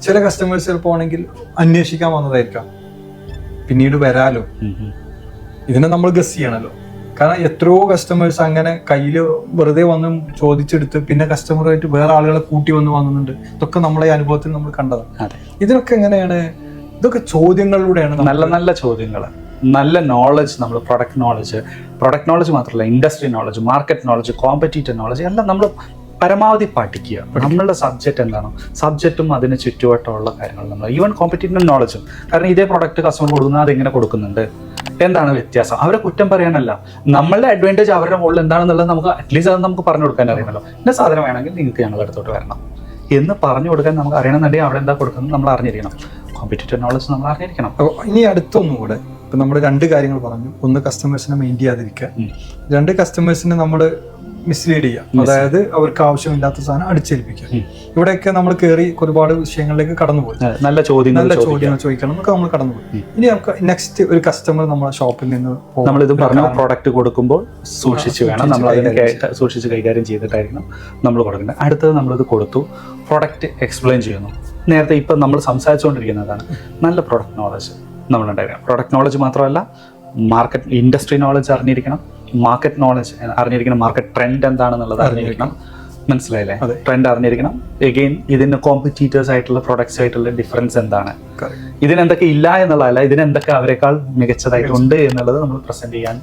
ചില കസ്റ്റമേഴ്സ് ചിലപ്പോൾ ആണെങ്കിൽ അന്വേഷിക്കാൻ വന്നതായിരിക്കാം, പിന്നീട് വരാലോ. ഇതിനെ നമ്മൾ ഗസ് ചെയ്യണല്ലോ. കാരണം എത്രയോ കസ്റ്റമേഴ്സ് അങ്ങനെ കയ്യിൽ വെറുതെ വന്ന് ചോദിച്ചെടുത്ത് പിന്നെ കസ്റ്റമറായിട്ട് വേറെ ആളുകളെ കൂട്ടി വന്നിട്ടുണ്ട്. ഇതൊക്കെ നമ്മളെ അനുഭവത്തിൽ നമ്മൾ കണ്ടതാണ്. ഇതിനൊക്കെ എങ്ങനെയാണ്? ഇതൊക്കെ ചോദ്യങ്ങളിലൂടെയാണ്. നല്ല നല്ല ചോദ്യങ്ങൾ, നല്ല നോളജ്, നമ്മൾ പ്രൊഡക്റ്റ് നോളജ് മാത്രമല്ല, industry knowledge, market knowledge, competitive knowledge എല്ലാം നമ്മൾ പരമാവധി പഠിക്കുക. നമ്മളുടെ സബ്ജക്റ്റ് എന്താണോ, സബ്ജക്റ്റും അതിന് ചുറ്റുവട്ടമുള്ള കാര്യങ്ങൾ നമ്മൾ, ഈവൻ കോമ്പറ്റീറ്റീവ് നോളജും. കാരണം ഇതേ പ്രൊഡക്റ്റ് കസ്റ്റമർ കൊടുക്കുന്നത് അതെങ്ങനെ കൊടുക്കുന്നുണ്ട്, എന്താണ് വ്യത്യാസം, അവരെ കുറ്റം പറയാനല്ല, നമ്മളുടെ അഡ്വാൻറ്റേജ് അവരുടെ മുകളിൽ എന്താണെന്നുള്ളത് നമുക്ക് അറ്റ്ലീസ്റ്റ് അത് നമുക്ക് പറഞ്ഞു കൊടുക്കാൻ അറിയണമല്ലോ. ഇന്ന സാധനം വേണമെങ്കിൽ നിങ്ങൾക്ക് ഞങ്ങളുടെ അടുത്തോട്ട് വരണം എന്ന് പറഞ്ഞു കൊടുക്കാൻ നമുക്ക് അറിയണമെന്നുണ്ടെങ്കിൽ അവിടെ എന്താ കൊടുക്കുന്നത് നമ്മൾ അറിഞ്ഞിരിക്കണം. കോമ്പറ്റീറ്റീവ് നോളജ് നമ്മൾ അറിഞ്ഞിരിക്കണം. ഇനി അടുത്തൊന്നും കൂടെ, ഇപ്പം നമ്മൾ 2 കാര്യങ്ങൾ പറഞ്ഞു. ഒന്ന്, കസ്റ്റമേഴ്സിനെ മെയിൻ ചെയ്യാതിരിക്കുക. 2, കസ്റ്റമേഴ്സിനെ നമ്മൾ മിസ്ലീഡ് ചെയ്യുക, അതായത് അവർക്ക് ആവശ്യമില്ലാത്ത സാധനം അടിച്ചേൽപ്പിക്കുക. ഇവിടെയൊക്കെ നമ്മൾ കയറി ഒരുപാട് വിഷയങ്ങളിലേക്ക് കടന്നുപോയി. നല്ല ചോദ്യങ്ങൾ ചോദിക്കണം എന്നൊക്കെ നമ്മൾ കടന്നുപോയി. ഇനി നമുക്ക് നെക്സ്റ്റ് ഒരു കസ്റ്റമർ നമ്മളെ ഷോപ്പിൽ നിന്ന് നമ്മളിത് പറഞ്ഞ പ്രോഡക്റ്റ് കൊടുക്കുമ്പോൾ സൂക്ഷിച്ച് വേണം, നമ്മൾ അതിനെ സൂക്ഷിച്ച് കൈകാര്യം ചെയ്തിട്ടായിരിക്കണം നമ്മൾ കൊടുക്കേണ്ടത്. അടുത്തത് നമ്മളിത് കൊടുത്തു, പ്രൊഡക്റ്റ് എക്സ്പ്ലെയിൻ ചെയ്യുന്നു. നേരത്തെ ഇപ്പം നമ്മൾ സംസാരിച്ചുകൊണ്ടിരിക്കുന്നതാണ് നല്ല പ്രൊഡക്റ്റ് നോളജ് നമ്മളുണ്ടായിരിക്കണം. പ്രൊഡക്റ്റ് നോളജ് മാത്രമല്ല, മാർക്കറ്റ് ഇൻഡസ്ട്രി നോളജ് അറിഞ്ഞിരിക്കണം, മാർക്കറ്റ് നോളജ് അറിഞ്ഞിരിക്കണം, മാർക്കറ്റ് ട്രെൻഡ് എന്താണെന്നുള്ളത് അറിഞ്ഞിരിക്കണം. മനസ്സിലായില്ലേ? ട്രെൻഡ് അറിഞ്ഞിരിക്കണം. എഗെയിൻ ഇതിന് കോമ്പറ്റീറ്റേഴ്സ് ആയിട്ടുള്ള പ്രൊഡക്ട്സ് ആയിട്ടുള്ള ഡിഫറൻസ് എന്താണ്, ഇതിനെന്തൊക്കെ ഇല്ല എന്നുള്ളതല്ല, ഇതിനെന്തൊക്കെ അവരെക്കാൾ മികച്ചതായിട്ടുണ്ട് എന്നുള്ളത് നമ്മൾ പ്രസന്റ് ചെയ്യാൻ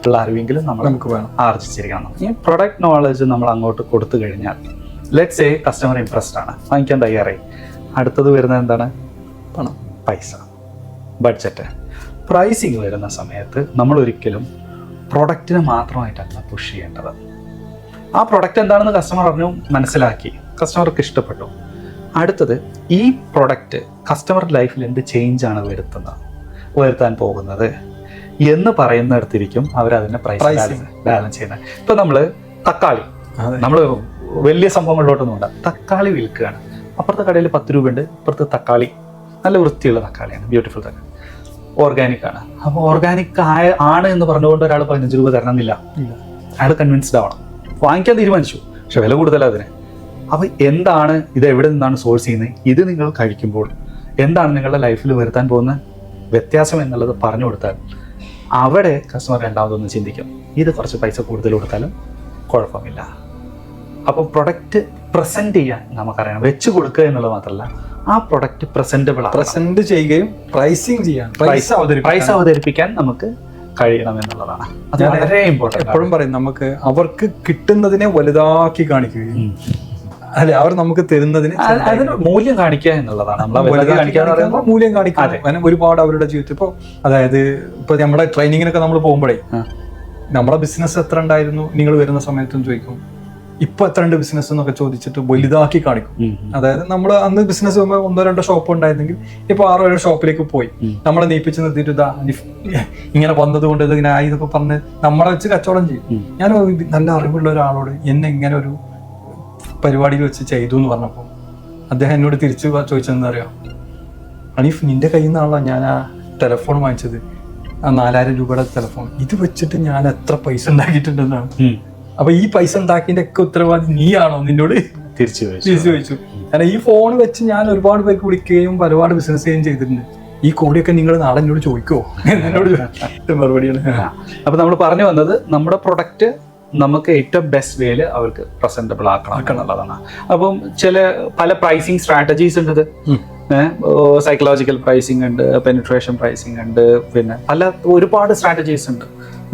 ഉള്ള അറിവെങ്കിലും നമുക്ക് വേണം, ആർജിച്ചിരിക്കണം. ഈ പ്രൊഡക്റ്റ് നോളജ് നമ്മൾ അങ്ങോട്ട് കൊടുത്തു കഴിഞ്ഞാൽ, ലെറ്റ്സ് സേ കസ്റ്റമർ ഇംപ്രസ്ഡ് ആണ്, വാങ്ങിക്കാൻ തയ്യാറായി. അടുത്തത് വരുന്നത് എന്താണ്? പണം, പൈസ, ബഡ്ജറ്റ്. പ്രൈസിങ് വരുന്ന സമയത്ത് നമ്മൾ ഒരിക്കലും പ്രൊഡക്റ്റിനെ മാത്രമായിട്ടല്ല പുഷ് ചെയ്യേണ്ടത്. ആ പ്രൊഡക്റ്റ് എന്താണെന്ന് കസ്റ്റമർ അറിഞ്ഞു, മനസ്സിലാക്കി, കസ്റ്റമർക്ക് ഇഷ്ടപ്പെട്ടു. അടുത്തത്, ഈ പ്രൊഡക്റ്റ് കസ്റ്റമർ ലൈഫിൽ എന്ത് ചേഞ്ചാണ് വരുത്താൻ പോകുന്നത് എന്ന് പറയുന്നിടത്തിരിക്കും അവരതിനെ പ്രൈസ് ബാലൻസ് ചെയ്യുന്നത്. ഇപ്പം നമ്മൾ തക്കാളി, നമ്മൾ വലിയ സംഭവങ്ങളിലോട്ടൊന്നും ഉണ്ട്, തക്കാളി വിൽക്കുകയാണ്. അപ്പുറത്തെ കടയിൽ 10 രൂപയുണ്ട്, ഇപ്പുറത്ത് തക്കാളി നല്ല വൃത്തിയുള്ള തക്കാളിയാണ്, ബ്യൂട്ടിഫുൾ തക്കാളി, ഓർഗാനിക് ആണ്. അപ്പോൾ ഓർഗാനിക് ആണ് എന്ന് പറഞ്ഞുകൊണ്ട് ഒരാൾ 15 രൂപ തരണമെന്നില്ല. അയാൾ കൺവിൻസ്ഡ് ആവണം, വാങ്ങിക്കാൻ തീരുമാനിച്ചു, പക്ഷെ വില കൂടുതലാണ് അതിന്. അപ്പോൾ എന്താണ് ഇത്, എവിടെ നിന്നാണ് സോഴ്സ് ചെയ്യുന്നത്, ഇത് നിങ്ങൾ കഴിക്കുമ്പോൾ എന്താണ് നിങ്ങളുടെ ലൈഫിൽ വരുത്താൻ പോകുന്ന വ്യത്യാസം എന്നുള്ളത് പറഞ്ഞു കൊടുത്താൽ അവിടെ കസ്റ്റമർ രണ്ടാമതൊന്ന് ചിന്തിക്കും, ഇത് കുറച്ച് പൈസ കൂടുതൽ കൊടുത്താലും കുഴപ്പമില്ല. അപ്പോൾ പ്രൊഡക്റ്റ് പ്രസന്റ് ചെയ്യാൻ നമുക്കറിയണം, വെച്ച് കൊടുക്കുക എന്നുള്ളത് മാത്രമല്ല, ആ പ്രൊഡക്റ്റ് പ്രസന്റ് ചെയ്യുകയും പ്രൈസ് അവതരിപ്പിക്കാൻ നമുക്ക് കഴിയണം എന്നുള്ളതാണ്. അത് വളരെ ഇമ്പോർട്ടൻ്റ്. എപ്പോഴും പറയും, നമുക്ക് അവർക്ക് കിട്ടുന്നതിനെ വലുതാക്കി കാണിക്കുകയും അല്ലെ, അവർ നമുക്ക് തരുന്നതിന് അതിന് മൂല്യം കാണിക്കുക എന്നുള്ളതാണ്. മൂല്യം കാണിക്കുക. അങ്ങനെ ഒരുപാട് അവരുടെ ജീവിതത്തിൽ ഇപ്പോൾ, അതായത് ഇപ്പൊ നമ്മുടെ ട്രെയിനിങ്ങിനൊക്കെ നമ്മൾ പോകുമ്പോഴേ നമ്മളെ ബിസിനസ് എത്ര ഉണ്ടായിരുന്നു നിങ്ങൾ വരുന്ന സമയത്തും ചോദിക്കും, ഇപ്പൊ എത്ര ഉണ്ട് ബിസിനസ് എന്നൊക്കെ ചോദിച്ചിട്ട് വലുതാക്കി കാണിക്കും. അതായത് നമ്മൾ അന്ന് ബിസിനസ് പോകുമ്പോൾ 1-2 ഷോപ്പ് ഉണ്ടായിരുന്നെങ്കിൽ ഇപ്പൊ 6-7 ഷോപ്പിലേക്ക് പോയി നമ്മളെ നീപ്പിച്ച് നിർത്തിയിട്ട് ഇതാ ഇങ്ങനെ വന്നത് കൊണ്ട് ഇത് ഇങ്ങനെ ആയി ഇതൊക്കെ പറഞ്ഞ് നമ്മളെ വെച്ച് കച്ചവടം ചെയ്യും. ഞാൻ നല്ല അറിവുള്ള ഒരാളോട് എന്നെ ഇങ്ങനെ ഒരു പരിപാടിയിൽ വെച്ച് ചെയ്തു എന്ന് പറഞ്ഞപ്പോൾ അദ്ദേഹം എന്നോട് തിരിച്ചു ചോദിച്ചതെന്ന് അറിയാം, അനീഫ് നിന്റെ കയ്യിൽ നിന്നാണല്ലോ ഞാൻ ആ ടെലഫോൺ വാങ്ങിച്ചത്, ആ 4000 രൂപയുടെ ടെലഫോൺ, ഇത് വെച്ചിട്ട് ഞാൻ എത്ര പൈസ ഉണ്ടാക്കിയിട്ടുണ്ടെന്നാണ്. അപ്പൊ ഈ പൈസ ഉണ്ടാക്കിയതിന്റെ ഒക്കെ ഉത്തരവാദി നീയാണോ? നിന്നോട് തിരിച്ചു ചോദിച്ചു. കാരണം ഈ ഫോൺ വെച്ച് ഞാൻ ഒരുപാട് പേർക്ക് വിളിക്കുകയും ഒരുപാട് ബിസിനസ് ചെയ്യുകയും ചെയ്തിട്ടുണ്ട്. ഈ കോടിയൊക്കെ നിങ്ങൾ നാളെ എന്നോട് ചോദിക്കുമോ എന്നോട് മറുപടിയാണ്. അപ്പൊ നമ്മൾ പറഞ്ഞു വന്നത്, നമ്മുടെ പ്രൊഡക്റ്റ് നമുക്ക് ഏറ്റവും ബെസ്റ്റ് വേയിൽ അവർക്ക് പ്രസന്റബിൾ ആക്കണം എന്നുള്ളതാണ്. അപ്പം പല പ്രൈസിങ് സ്ട്രാറ്റജീസ് ഉണ്ട്. സൈക്കോളജിക്കൽ പ്രൈസിങ് ഉണ്ട്, പെനിട്രേഷൻ പ്രൈസിങ് ഉണ്ട്, പിന്നെ ഒരുപാട് സ്ട്രാറ്റജീസ് ഉണ്ട്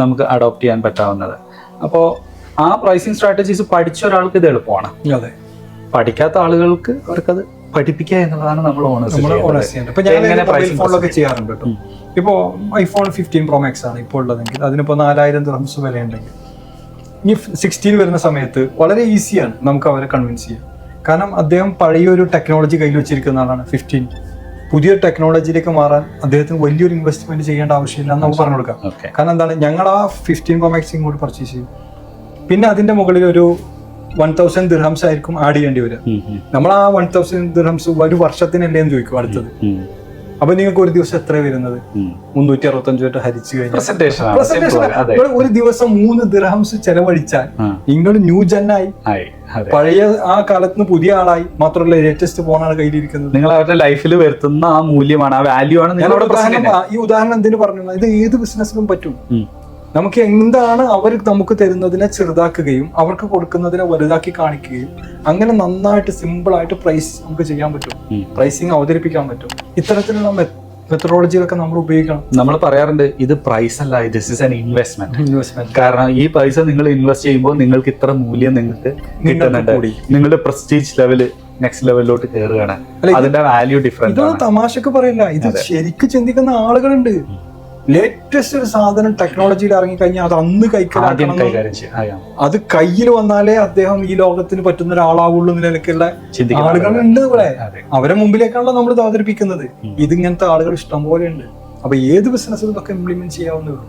നമുക്ക് അഡോപ്റ്റ് ചെയ്യാൻ പറ്റാവുന്നത്. അപ്പോൾ ആ പ്രൈസിങ് സ്ട്രാറ്റജീസ് പഠിച്ച ഒരാൾക്ക് ഇത് എളുപ്പമാണ്. അതെ, പഠിക്കാത്ത ആളുകൾക്ക് അവർക്കത് പഠിപ്പിക്കുക എന്നുള്ളതാണ് നമ്മൾ ഫോണിലൊക്കെ ചെയ്യാറുണ്ട് കേട്ടോ. ഇപ്പോൾ iPhone 15 Pro Max ആണ് ഇപ്പോൾ ഉള്ളതെങ്കിൽ അതിനിപ്പോൾ 4000 ദിർഹംസ് വില ഉണ്ടെങ്കിൽ ഇനി 16 വരുന്ന സമയത്ത് വളരെ ഈസിയാണ് നമുക്ക് അവരെ കൺവിൻസ് ചെയ്യാം. കാരണം അദ്ദേഹം പഴയൊരു ടെക്നോളജി കയ്യിൽ വെച്ചിരിക്കുന്ന ആളാണ്. 15 പുതിയൊരു ടെക്നോളജിയിലേക്ക് മാറാൻ അദ്ദേഹത്തിന് വലിയൊരു ഇൻവെസ്റ്റ്മെന്റ് ചെയ്യേണ്ട ആവശ്യമില്ല എന്ന് നമുക്ക് പറഞ്ഞു കൊടുക്കാം. കാരണം എന്താണ്, ഞങ്ങൾ ആ 15 Pro Max ഇങ്ങോട്ട് പർച്ചേസ് ചെയ്യും, പിന്നെ അതിന്റെ മുകളിൽ ഒരു 1000 ദിർഹംസ് ആയിരിക്കും ആഡ് ചെയ്യേണ്ടി വരിക. നമ്മൾ ആ 1000 ദിർഹംസ് ഒരു വർഷത്തിനല്ലേ എന്ന് ചോദിക്കും അടുത്തത്. അപ്പൊ നിങ്ങൾക്ക് ഒരു ദിവസം എത്ര വരുന്നത്? 365 ഹരിച്ചു കഴിഞ്ഞാൽ പ്രസന്റേഷൻ ഒരു ദിവസം 3 ദിർഹംസ് ചെലവഴിച്ചാൽ നിങ്ങൾ ന്യൂ ജെന്നായി, പഴയ ആ കാലത്ത് പുതിയ ആളായി. മാത്രമല്ല ലേറ്റസ്റ്റ് ഫോണാണ് കയ്യിലിരിക്കുന്നത്. നിങ്ങൾ അവരുടെ ലൈഫിൽ വരുത്തുന്ന ആ മൂല്യമാണ്, ആ വാല്യൂ ആണ്. ഈ ഉദാഹരണം എന്തിനു പറഞ്ഞു? ഇത് ഏത് ബിസിനസ്സിലും പറ്റും. നമുക്ക് എന്താണ് അവർ നമുക്ക് തരുന്നതിനെ ചെറുതാക്കുകയും അവർക്ക് കൊടുക്കുന്നതിനെ വലുതാക്കി കാണിക്കുകയും അങ്ങനെ നന്നായിട്ട് സിമ്പിൾ ആയിട്ട് പ്രൈസ് നമുക്ക് ചെയ്യാൻ പറ്റും, പ്രൈസിങ് അവതരിപ്പിക്കാൻ പറ്റും. ഇത്തരത്തിലുള്ള മെത്തഡോളജികളൊക്കെ നമ്മൾ ഉപയോഗിക്കണം. നമ്മൾ പറയാറുണ്ട് ഇത് പ്രൈസ് അല്ല, ദിസ് ഇസ് ആൻ ഇൻവെസ്റ്റ്മെന്റ്. കാരണം ഈ പൈസ നിങ്ങൾ ഇൻവെസ്റ്റ് ചെയ്യുമ്പോൾ നിങ്ങൾക്ക് ഇത്ര മൂല്യം നിങ്ങൾക്ക് കിട്ടുന്നുണ്ട്, നിങ്ങളുടെ പ്രസ്റ്റീജ് ലെവല് നെക്സ്റ്റ് ലെവലിലോട്ട് കയറുകയാണ്. അതിന്റെ വാല്യൂ ഡിഫറൻറ്റ്. ഇതൊന്നും തമാശക്ക് പറയില്ല, ഇത് ശരിക്കും ചിന്തിക്കുന്ന ആളുകളുണ്ട്. ലേറ്റസ്റ്റ് ഒരു സാധനം ടെക്നോളജിയിൽ ഇറങ്ങിക്കഴിഞ്ഞാൽ അത് അന്ന് കൈകാര്യം അത് കയ്യിൽ വന്നാലേ അദ്ദേഹം ഈ ലോകത്തിന് പറ്റുന്ന ഒരാളാവുള്ളൂ നിലയ്ക്കുള്ള ആളുകളുണ്ട് ഇവിടെ. അവരെ മുമ്പിലേക്കാണല്ലോ നമ്മൾ ഇത് അവതരിപ്പിക്കുന്നത്. ഇതിങ്ങനത്തെ ആളുകൾ ഇഷ്ടംപോലെ ഉണ്ട്. അപ്പൊ ഏത് ബിസിനസ്സിലും ഇതൊക്കെ ഇംപ്ലിമെന്റ് ചെയ്യാവുന്നേ ഉള്ളൂ.